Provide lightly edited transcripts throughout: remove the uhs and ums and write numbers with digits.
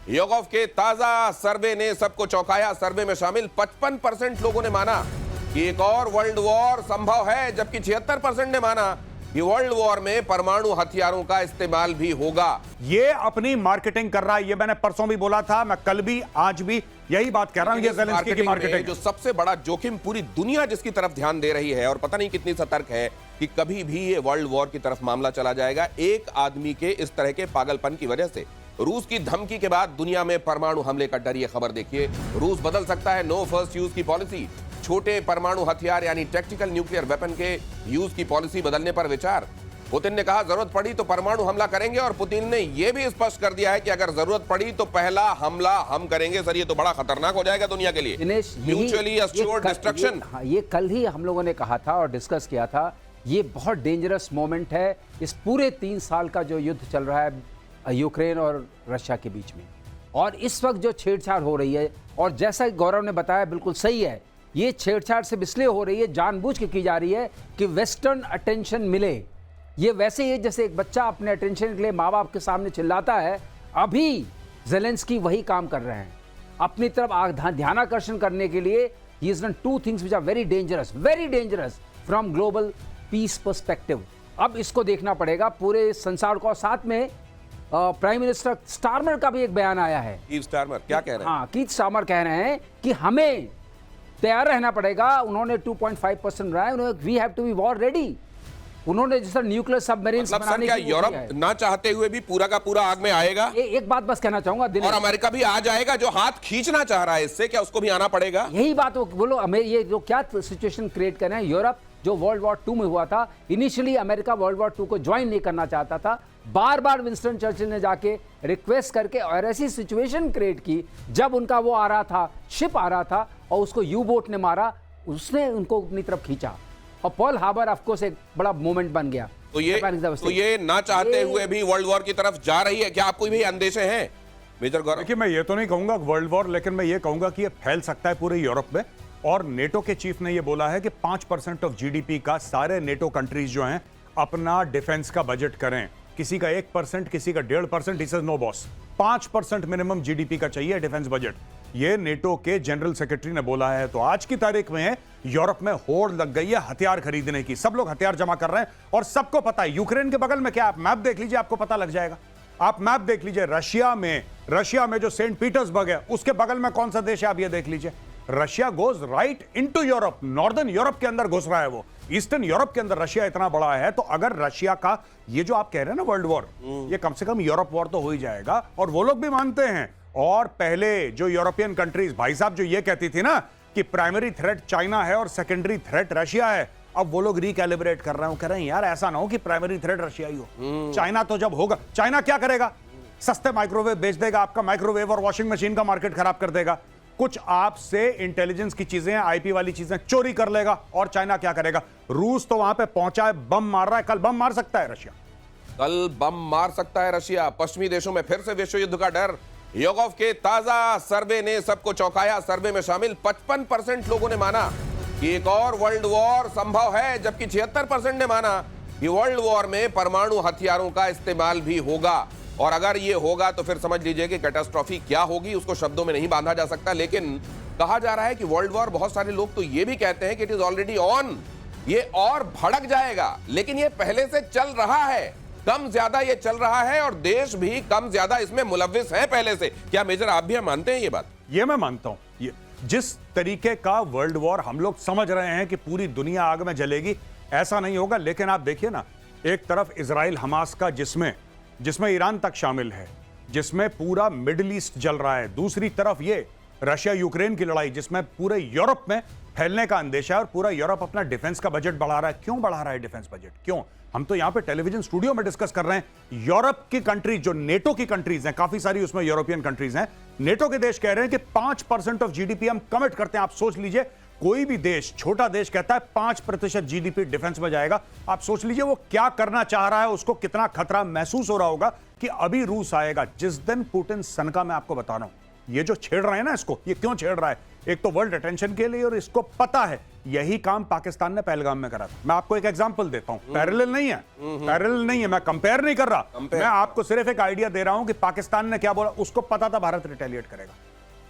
योगोव के ताजा सर्वे ने सबको चौंकाया। सर्वे में शामिल 55% लोगों ने माना कि एक और वर्ल्ड वॉर संभव है, जबकि 76% ने माना कि वर्ल्ड वॉर में परमाणु हथियारों का इस्तेमाल भी होगा। ये अपनी मार्केटिंग कर रहा है। ये मैंने परसों भी बोला था, मैं कल भी आज भी यही बात कह रहा हूं। ये ज़ेलेंस्की की मार्केटिंग जो सबसे बड़ा जोखिम पूरी दुनिया जिसकी तरफ ध्यान दे रही है और पता नहीं कितनी सतर्क है कि कभी भी ये वर्ल्ड वॉर की तरफ मामला चला जाएगा, एक आदमी के इस तरह के पागलपन की वजह से। रूस की धमकी के बाद दुनिया में परमाणु हमले का डर। ये खबर देखिए, रूस बदल सकता है नो फर्स्ट यूज की पॉलिसी। छोटे परमाणु हथियार यानी टैक्टिकल न्यूक्लियर वेपन के यूज की पॉलिसी बदलने पर विचार। पुतिन ने कहा जरूरत पड़ी तो परमाणु हमला करेंगे, और पुतिन ने यह भी स्पष्ट कर दिया है कि अगर जरूरत पड़ी तो पहला हमला हम करेंगे। सर ये तो बड़ा खतरनाक हो जाएगा दुनिया के लिए। Mutually assured destruction. ये कल ही हम लोगों ने कहा था और डिस्कस किया था। ये बहुत डेंजरस मोमेंट है इस पूरे 3 साल का जो युद्ध चल रहा है यूक्रेन और रशिया के बीच में। और इस वक्त जो छेड़छाड़ हो रही है, और जैसा गौरव ने बताया बिल्कुल सही है, ये छेड़छाड़ सिर्फ इसलिए हो रही है, जानबूझ के की जा रही है कि वेस्टर्न अटेंशन मिले। ये वैसे ही जैसे एक बच्चा अपने अटेंशन के लिए माँ बाप के सामने चिल्लाता है। अभी ज़ेलेंस्की वही काम कर रहे हैं, अपनी तरफ ध्यानाकर्षण करने के लिए। He is done 2 things which are very dangerous from global peace perspective. अब इसको देखना पड़ेगा पूरे संसार को। साथ में प्राइम मिनिस्टर स्टारमर का भी एक बयान आया है। कीथ स्टारमर क्या कह रहे हैं? हाँ, कीथ स्टारमर कह रहे हैं कि हमें तैयार रहना पड़ेगा। उन्होंने 2.5% रहा है, we have to be war ready. उन्होंने जिस तरह न्यूक्लियर सबमरीन बनाने की यूरोप ना चाहते हुए भी पूरा का पूरा आग में आएगा। एक बात बस कहना चाहूंगा, और अमेरिका भी आ जाएगा जो हाथ खींचना चाह रहा है इससे, क्या उसको भी आना पड़ेगा? यही बात बोलो। ये जो क्या सिचुएशन क्रिएट कर रहे हैं यूरोप, जो वर्ल्ड वॉर 2 में हुआ था। इनिशियली अमेरिका वर्ल्ड वॉर 2 को ज्वाइन नहीं करना चाहता था। बार बार विंस्टन चर्चिल ने जाके रिक्वेस्ट करके और ऐसी सिचुएशन क्रिएट की, जब उनका वो आ रहा था, शिप आ रहा था, और उसको यू बोट ने मारा, उसने उनको अपनी तरफ खींचा। और पर्ल हार्बर ऑफ कोर्स एक बड़ा मोमेंट बन गया। तो ये ना चाहते हुए भी वर्ल्ड वॉर की तरफ जा रही है। क्या आपको भी अंदेशे हैं मेजर गौरव? देखिए, मैं ये तो नहीं कहूंगा वर्ल्ड वॉर, लेकिन मैं ये कहूंगा कि ये फैल सकता है पूरे यूरोप में। और नेटो के चीफ ने ये बोला है कि 5% ऑफ जीडीपी का सारे नेटो कंट्रीज जो हैं अपना डिफेंस का बजट करें। किसी का 1%, किसी का 1.5%। He says no boss, 5% minimum GDP का चाहिए डिफेंस बजट। ये नेटो के जनरल सेक्रेटरी ने बोला है। तो आज की तारीख में यूरोप में होड़ लग गई है हथियार खरीदने की। सब लोग हथियार जमा कर रहे हैं और सबको पता है यूक्रेन के बगल में क्या। आप मैप देख लीजिए, आपको पता लग जाएगा। आप मैप देख लीजिए, रशिया में जो सेंट पीटर्सबर्ग है उसके बगल में कौन सा देश है आप ये देख लीजिए। Russia goes right into Europe. Northern Europe के अंदर घुस रहा है वो। ईस्टर्न यूरोप के अंदर रशिया इतना बड़ा है। तो अगर रशिया का ये जो आप कह रहे हैं ना वर्ल्ड वॉर, ये कम से कम यूरोप वॉर तो हो ही जाएगा। और वो लोग भी मानते हैं। और पहले जो यूरोपियन कंट्रीज, भाई साहब, जो ये कहती थी ना कि प्राइमरी थ्रेट चाइना है और सेकेंडरी थ्रेट रशिया है, अब वो लोग रिकैलिब्रेट कर रहे हैं। कह रहे हैं यार ऐसा ना हो कि प्राइमरी थ्रेट रशिया ही हो। चाइना तो जब होगा, चाइना क्या करेगा? सस्ते माइक्रोवेव बेच देगा, आपका माइक्रोवेव और वॉशिंग मशीन का मार्केट खराब कर देगा। कुछ आपसे इंटेलिजेंस की चीजें, आईपी वाली चीजें चोरी कर लेगा। और चाइना क्या करेगा? रूस तो वहां पे पहुंचा है, बम मार रहा है। कल बम मार सकता है रशिया, कल बम मार सकता है रशिया। पश्चिमी देशों में फिर से विश्व युद्ध का डर। योगोव के ताजा सर्वे ने सबको चौंकाया। सर्वे में शामिल 55% लोगों ने माना कि एक और वर्ल्ड वॉर संभव है, जबकि 76% ने माना कि वर्ल्ड वॉर में परमाणु हथियारों का इस्तेमाल भी होगा। और अगर ये होगा तो फिर समझ लीजिए कि कैटास्ट्रॉफी क्या होगी, उसको शब्दों में नहीं बांधा जा सकता। लेकिन कहा जा रहा है कि वर्ल्ड वॉर, बहुत सारे लोग तो ये भी कहते हैं कि इट इज ऑलरेडी ऑन, ये और भड़क जाएगा। लेकिन ये पहले से चल रहा है, कम ज्यादा ये चल रहा है, और देश भी कम ज्यादा इसमें मुलव्विस है पहले से। क्या मेजर आप भी मानते हैं ये बात? ये मैं मानता हूं। ये जिस तरीके का वर्ल्ड वॉर हम लोग समझ रहे हैं कि पूरी दुनिया आग में जलेगी, ऐसा नहीं होगा। लेकिन आप देखिए ना, एक तरफ इजराइल हमास का, जिसमें ईरान तक शामिल है, जिसमें पूरा मिडिल ईस्ट जल रहा है। दूसरी तरफ ये रशिया यूक्रेन की लड़ाई, जिसमें पूरे यूरोप में फैलने का अंदेशा है। और पूरा यूरोप अपना डिफेंस का बजट बढ़ा रहा है। क्यों बढ़ा रहा है डिफेंस बजट? क्यों? हम तो यहां पे टेलीविजन स्टूडियो में डिस्कस कर रहे हैं। यूरोप की कंट्रीज, जो नेटो की कंट्रीज हैं, काफी सारी उसमें यूरोपियन कंट्रीज हैं, नेटो के देश कह रहे हैं कि 5% ऑफ जीडीपी हम कमिट करते हैं। आप सोच लीजिए, कोई भी देश, छोटा देश कहता है 5% जीडीपी डिफेंस में जाएगा। आप सोच लीजिए वो क्या करना चाह रहा है, उसको कितना खतरा महसूस हो रहा होगा कि अभी रूस आएगा। जिस दिन पुतिन सनका, मैं आपको बता रहा हूं, ये जो छेड़ रहे हैं ना इसको, ये क्यों छेड़ रहा है? एक तो वर्ल्ड अटेंशन के लिए, और इसको पता है यही काम पाकिस्तान ने पहलगाम में करा था। मैं आपको एक एग्जांपल देता हूं, पैरेलल नहीं है, पैरेलल नहीं है, मैं कंपेयर नहीं कर रहा, मैं आपको सिर्फ एक आइडिया दे रहा हूं कि पाकिस्तान ने क्या बोला। उसको पता था भारत रिटेलिएट करेगा,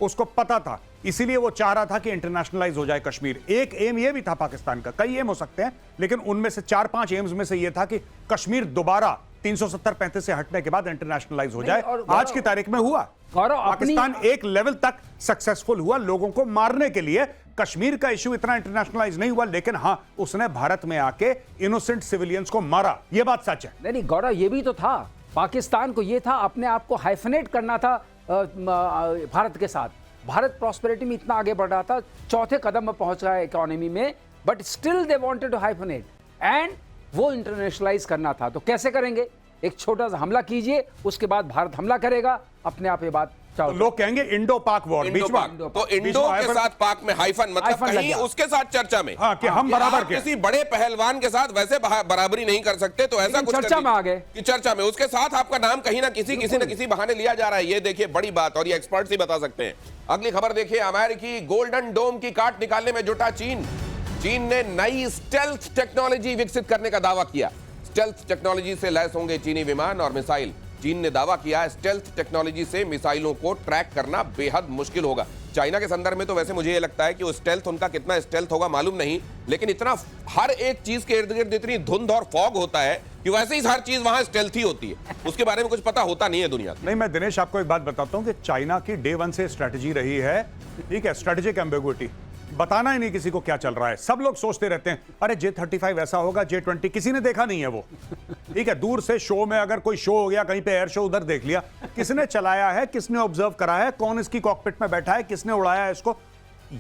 उसको पता था, इसीलिए वो चाह रहा था कि इंटरनेशनलाइज हो जाए कश्मीर। एक एम ये भी था पाकिस्तान का, कई एम हो सकते हैं, लेकिन उनमें से 4-5 एम्स में से ये था कि कश्मीर दोबारा 370-35 से हटने के बाद इंटरनेशनलाइज हो जाए। आज की तारीख में हुआ। पाकिस्तान एक लेवल तक सक्सेसफुल हुआ लोगों को मारने के लिए। कश्मीर का इश्यू इतना इंटरनेशनलाइज नहीं हुआ, लेकिन हां, उसने भारत में आके इनोसेंट सिविलियंस को मारा, यह बात सच है। नहीं गौरव, ये भी तो था, पाकिस्तान को ये था अपने आप को हाइफनेट करना था भारत के साथ। भारत प्रॉस्पेरिटी में इतना आगे बढ़ रहा था, चौथे कदम में पहुंच रहा है इकोनॉमी में, but still they wanted to hyphenate and वो इंटरनेशनलाइज करना था। तो कैसे करेंगे? एक छोटा सा हमला कीजिए, उसके बाद भारत हमला करेगा, अपने आप ये बात तो लोग कहेंगे इंडो पाक वॉर, बीच में तो इंडो के साथ पाक में हाइफन, मतलब कहीं उसके साथ चर्चा में, हाँ, कि हम बराबर के, किसी बड़े पहलवान के साथ वैसे बराबरी नहीं कर सकते, तो ऐसा कुछ चर्चा में आ गए कि चर्चा में उसके साथ आपका नाम कहीं ना किसी न किसी बहाने लिया जा रहा है। ये देखिए बड़ी बात, और ये एक्सपर्ट्स ही बता सकते हैं। अगली खबर देखिए, अमेरिकी गोल्डन डोम की काट निकालने में जुटा चीन। चीन ने नई स्टेल्थ टेक्नोलॉजी विकसित करने का दावा किया। स्टेल्थ टेक्नोलॉजी से लैस होंगे चीनी विमान और मिसाइल। चीन ने दावा किया स्टेल्थ टेक्नोलॉजी से मिसाइलों को ट्रैक करना बेहद मुश्किल होगा। चाइना के संदर्भ में तो वैसे मुझे ये लगता है कि वो स्टेल्थ, उनका कितना स्टेल्थ होगा मालूम नहीं, लेकिन इतना हर एक चीज के इर्द गिर्द इतनी धुंध और फॉग होता है कि वैसे ही हर चीज वहां स्टेल्थ ही होती है, उसके बारे में कुछ पता होता नहीं है दुनिया को। नहीं, मैं दिनेश आपको एक बात बताता हूं कि चाइना की डे 1 से स्ट्रेटजी रही है, ठीक है, स्ट्रेटेजिक एम्बिगुइटी, बताना ही नहीं किसी को क्या चल रहा है। सब लोग सोचते रहते हैं अरे J-35 ऐसा होगा, J-20, किसी ने देखा नहीं है वो, ठीक है। दूर से शो में अगर कोई शो हो गया कहीं पे, एयर शो, उधर देख लिया, किसने चलाया है, किसने ऑब्जर्व करा है, कौन इसकी कॉकपिट में बैठा है, किसने उड़ाया है इसको,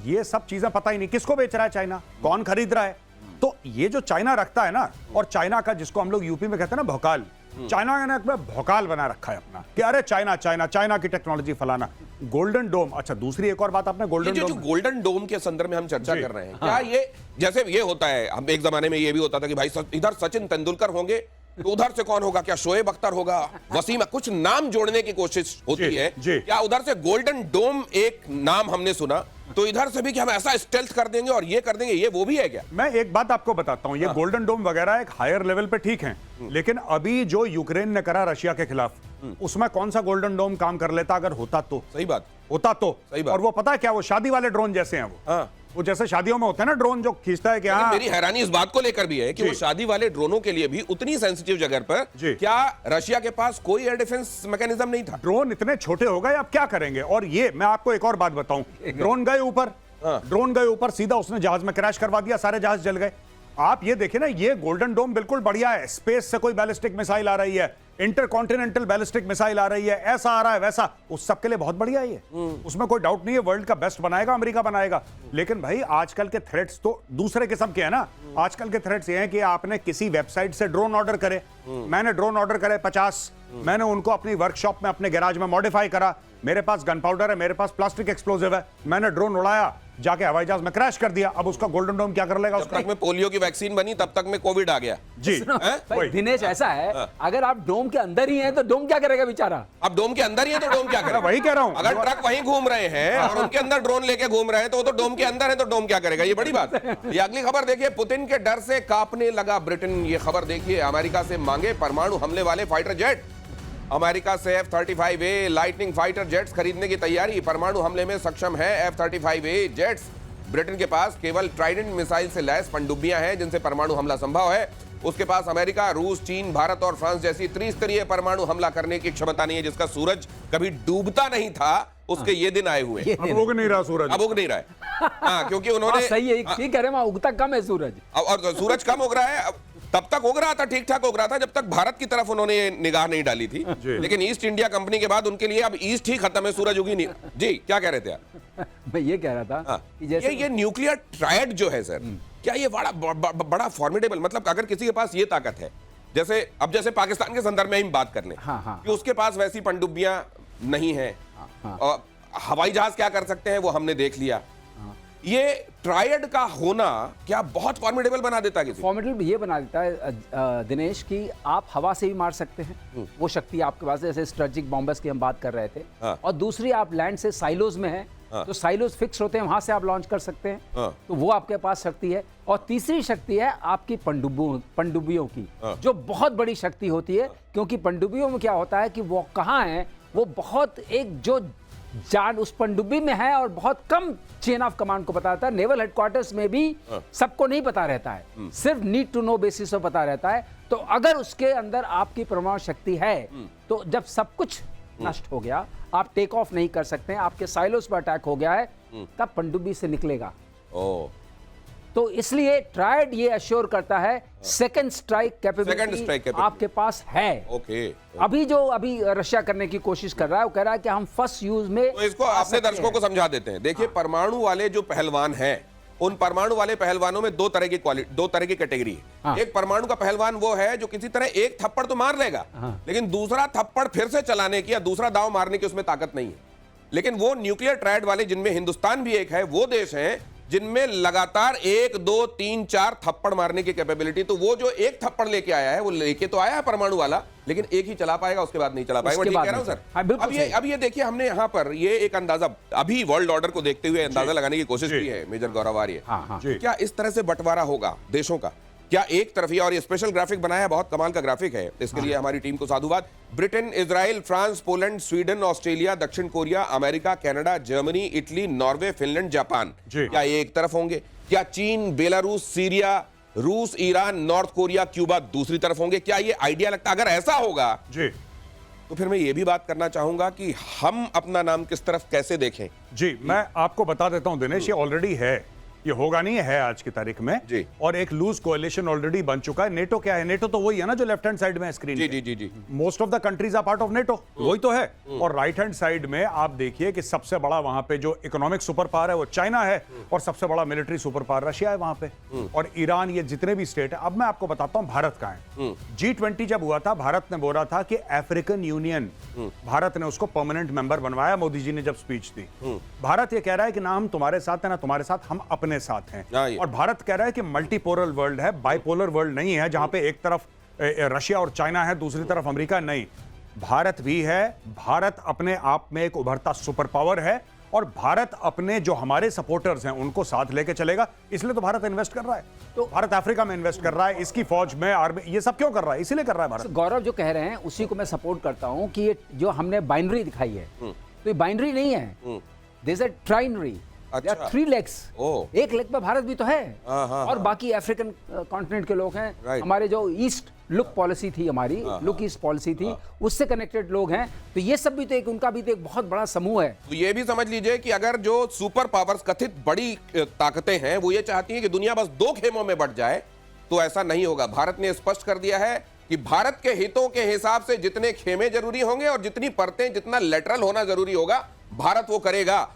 ये सब चीजें पता ही नहीं। किसको बेच रहा है चाइना, कौन खरीद रहा है। तो ये जो चाइना रखता है ना, और चाइना का जिसको हम लोग यूपी में कहते हैं ना भौकाल, चाइना ने भौकाल बना रखा है अपना कि अरे चाइना चाइना चाइना की टेक्नोलॉजी फलाना। गोल्डन डोम, अच्छा दूसरी एक और बात आपने गोल्डन डोम, जो गोल्डन डोम के संदर्भ में हम चर्चा कर रहे हैं, क्या ये जैसे ये होता है, हम एक जमाने में ये भी होता था कि भाई इधर सचिन तेंदुलकर होंगे तो उधर से कौन होगा, क्या शोएब अख्तर होगा, वसीम, कुछ नाम जोड़ने की कोशिश होती है। क्या उधर से गोल्डन डोम एक नाम हमने सुना, तो इधर से भी कि हम ऐसा स्टेल्थ कर देंगे और ये कर देंगे, ये वो भी है क्या? मैं एक बात आपको बताता हूं, ये गोल्डन डोम वगैरह एक हायर लेवल पे ठीक है, लेकिन अभी जो यूक्रेन ने करा रशिया के खिलाफ, उसमें कौन सा गोल्डन डोम काम कर लेता अगर होता तो? सही बात, होता तो सही बात। और वो पता है क्या, वो शादी वाले ड्रोन जैसे हैं वो जैसे शादियों में होते हैं ना ड्रोन जो खींचता है कि हाँ। मेरी हैरानी इस बात को लेकर भी है कि वो शादी वाले ड्रोनों के लिए भी उतनी सेंसिटिव जगह पर क्या रशिया के पास कोई एयर डिफेंस मैकेनिज्म नहीं था? ड्रोन इतने छोटे हो गए, अब क्या करेंगे। और ये मैं आपको एक और बात बताऊं, ड्रोन गए ऊपर, ड्रोन गए ऊपर, सीधा उसने जहाज में क्रैश करवा दिया, सारे जहाज जल गए। आप ये देखिए ना, ये गोल्डन डोम बिल्कुल बढ़िया है। स्पेस से कोई बैलिस्टिक मिसाइल आ रही है, इंटरकॉन्टिनेंटल बैलिस्टिक मिसाइल आ रही है, ऐसा आ रहा है वैसा, उस सब के लिए बहुत बढ़िया है, उसमें कोई डाउट नहीं है। वर्ल्ड का बेस्ट बनाएगा, अमेरिका बनाएगा। लेकिन भाई आजकल के थ्रेट्स तो दूसरे किस्म के हैं ना। आजकल के थ्रेट्स ये हैं कि आपने किसी वेबसाइट से ड्रोन ऑर्डर करे, मैंने ड्रोन ऑर्डर करे 50, मैंने उनको अपनी वर्कशॉप में अपने गैराज में मॉडिफाई करा, मेरे पास गन पाउडर है, मेरे पास प्लास्टिक एक्सप्लोजिव है, मैंने ड्रोन उड़ाया, जाके हवाई जहाज में क्रैश कर दिया। अब उसका गोल्डन डोम क्या कर लेगा? जब तक में पोलियो की वैक्सीन बनी तब तक में कोविड आ गया। जी दिनेश, ऐसा है, अगर आप डोम के अंदर ही हैं तो डोम क्या करेगा बेचारा? अब डोम के अंदर ही है तो डोम क्या करेगा? वही कह रहा हूं, अगर ट्रक वहीं घूम रहे हैं और उनके अंदर ड्रोन लेके घूम रहे हैं तो वो तो डोम के अंदर है, तो डोम क्या करेगा? ये बड़ी बात है। ये अगली खबर देखिए, पुतिन के डर से कांपने लगा ब्रिटेन। ये खबर देखिए, अमेरिका से मांगे परमाणु हमले वाले फाइटर जेट। अमेरिका से F-35A लाइटनिंग फाइटर जेट्स खरीदने की तैयारी। परमाणु हमले में सक्षम है F-35A जेट्स। ब्रिटेन के पास केवल ट्राइडेंट मिसाइल से लैस पनडुब्बियां हैं जिनसे परमाणु हमला संभव है। उसके पास अमेरिका, रूस, चीन, भारत और फ्रांस जैसी त्रिस्तरीय परमाणु हमला करने की क्षमता नहीं है। जिसका सूरज कभी डूबता नहीं था, उसके ये दिन आए हुए। अब उग नहीं रहा सूरज, अब उग नहीं रहा है। हाँ, क्योंकि उन्होंने सही है, ठीक कह रहे हैं, उगता कम है सूरज, और सूरज कम उग रहा है। तब तक उग रहा था, ठीक ठाक उग रहा था, जब तक भारत की तरफ उन्होंने निगाह नहीं डाली थी। लेकिन ईस्ट इंडिया कंपनी के बाद उनके लिए अब ईस्ट ही खत्म है, सूरज उगी नहीं। जी क्या कह रहे थे आप? मैं ये कह रहा था कि जैसे ये न्यूक्लियर ट्रायड जो है सर, क्या ये बड़ा फॉर्मिडेबल, मतलब अगर किसी के पास ये ताकत है, जैसे पाकिस्तान के संदर्भ में हम बात कर लें कि उसके पास वैसी पनडुब्बियां नहीं है, और हवाई जहाज क्या कर सकते हैं वो हमने देख लिया। ये ट्रायड का होना क्या बहुत फॉर्मिडेबल बना देता है किसी को? फॉर्मेटल ये बना देता है दिनेश कि आप हवा से भी मार सकते हैं, वो शक्ति आपके पास है, जैसे स्ट्रेटेजिक बॉम्बर्स की हम बात कर रहे थे। हाँ। और दूसरी आप लैंड से साइलोज में हैं, तो साइलोज फिक्स होते हैं, वहां से आप लॉन्च कर सकते हैं, तो वो आपके पास शक्ति है। और तीसरी शक्ति है आपकी पनडुब्बियों की, जो बहुत बड़ी शक्ति होती है, क्योंकि पनडुब्बियों में क्या होता है कि वो कहाँ है, वो बहुत एक जो जान उस पनडुब्बी में है और बहुत कम चेन ऑफ कमांड को बताता है। नेवल हेडक्वार्टर्स में भी सबको नहीं पता रहता है, सिर्फ नीड टू नो बेसिस पर पता रहता है। तो अगर उसके अंदर आपकी परमाणु शक्ति है, तो जब सब कुछ नष्ट हो गया, आप टेक ऑफ नहीं कर सकते हैं, आपके साइलोस पर अटैक हो गया है, तब पनडुब्बी से निकलेगा। ओ, तो इसलिए ट्रायड ये अश्योर करता है सेकंड स्ट्राइक कैपेबिलिटी आपके पास है। ओके। अभी रशिया करने की कोशिश कर रहा है, वो कह रहा है कि हम फर्स्ट यूज में तो इसको अपने दर्शकों को समझा देते हैं। देखिए, परमाणु वाले जो पहलवान हैं, उन परमाणु वाले पहलवानों में दो तरह की कैटेगरी है। हाँ। एक परमाणु का पहलवान वो है जो किसी तरह एक थप्पड़ तो मार लेगा, लेकिन दूसरा थप्पड़ फिर से चलाने की या दूसरा दांव मारने की उसमें ताकत नहीं है। लेकिन वो न्यूक्लियर ट्रायड वाले, जिनमें हिंदुस्तान भी एक है, वो देश हैं जिनमें लगातार 1, 2, 3, 4 थप्पड़ मारने की कैपेबिलिटी। तो वो जो एक थप्पड़ लेके आया है, वो लेके तो आया है परमाणु वाला, लेकिन एक ही चला पाएगा, उसके बाद नहीं चला पाएगा। ठीक कह रहा हूं सर? हाँ, अब ये देखिए, हमने यहाँ पर ये एक अंदाजा अभी वर्ल्ड ऑर्डर को देखते हुए अंदाजा लगाने की कोशिश की है मेजर गौरव आर्य। क्या इस तरह से बंटवारा होगा देशों का? क्या एक तरफी? और ये स्पेशल ग्राफिक बनाया है, बहुत कमाल का ग्राफिक है, इसके लिए हमारी टीम को साधुवाद। Britain, Israel, France, Poland, Sweden, Australia, दक्षिण Korea, America, Canada, Germany, Italy, Norway, Finland, Japan, क्या ये एक तरफ होंगे? क्या चीन, बेलारूस, सीरिया, रूस, ईरान, नॉर्थ कोरिया, क्यूबा दूसरी तरफ होंगे? क्या ये आइडिया लगता? अगर ऐसा होगा जी, तो फिर मैं ये भी बात करना चाहूंगा कि हम अपना नाम किस तरफ कैसे देखें। जी, मैं आपको बता देता हूं दिनेश, ये ऑलरेडी है, ये होगा नहीं है आज की तारीख में जी। और एक लूज कोएलिशन ऑलरेडी बन चुका है। नेटो क्या है? नेटो तो वही है ना जो लेफ्ट हैंड साइड में है स्क्रीन जी पे। जी जी जी। Most of the countries are part of NATO, वही तो है। और राइट हैंड साइड में आप देखिए कि सबसे बड़ा वहां पे जो इकोनॉमिक सुपर पावर है वो चाइना है, और सबसे बड़ा मिलिट्री सुपर पावर रशिया है वहां पे, और ईरान, ये जितने भी स्टेट है। अब मैं आपको बताता हूं भारत का है। G20 जब हुआ था, भारत ने बोला था कि अफ्रीकन यूनियन, भारत ने उसको परमानेंट मेंबर बनवाया, मोदी जी ने जब स्पीच दी। भारत ये कह रहा है कि ना हम तुम्हारे साथ है ना तुम्हारे साथ, हम अपने साथ हैं। और भारत कह रहा है कि मल्टीपोलर वर्ल्ड है, बाइपोलर वर्ल्ड नहीं है, जहां पे एक तरफ रशिया और चाइना है, दूसरी तरफ अमेरिका नहीं। भारत भी है। भारत अपने आप में एक उभरता सुपर पावर है, और भारत अपने जो हमारे सपोर्टर्स हैं उनको साथ लेके चलेगा। इसलिए तो भारत इन्वेस्ट कर रहा है, तो भारत अफ्रीका में इन्वेस्ट कर रहा है, इसकी फौज में, आर्मी, ये सब क्यों कर रहा है? इसीलिए कर रहा है भारत। गौरव जो कह रहे हैं उसी को मैं सपोर्ट करता हूं कि ये जो हमने बाइनरी दिखाई है, तो ये बाइनरी नहीं है, दिस इज ट्राइनरी। अच्छा। 3 लेग्स, एक लेग पे भारत भी तो है, और बाकी अफ्रीकन कॉन्टिनेंट के लोग हैं। हमारे जो ईस्ट लुक पॉलिसी थी, हमारी लुक ईस्ट पॉलिसी थी, उससे कनेक्टेड लोग हैं। तो ये सब भी तो एक, उनका भी तो एक बहुत बड़ा समूह है। तो ये भी समझ लीजिए कि अगर जो सुपर पावर्स, कथित बड़ी ताकतें हैं, वो ये चाहती हैं कि दुनिया बस 2 खेमों में बंट जाए, तो ऐसा नहीं होगा। भारत ने स्पष्ट कर दिया है कि भारत के हितों के हिसाब से जितने खेमे जरूरी होंगे और जितनी परतें, जितना लेटरल होना जरूरी होगा, भारत वो करेगा।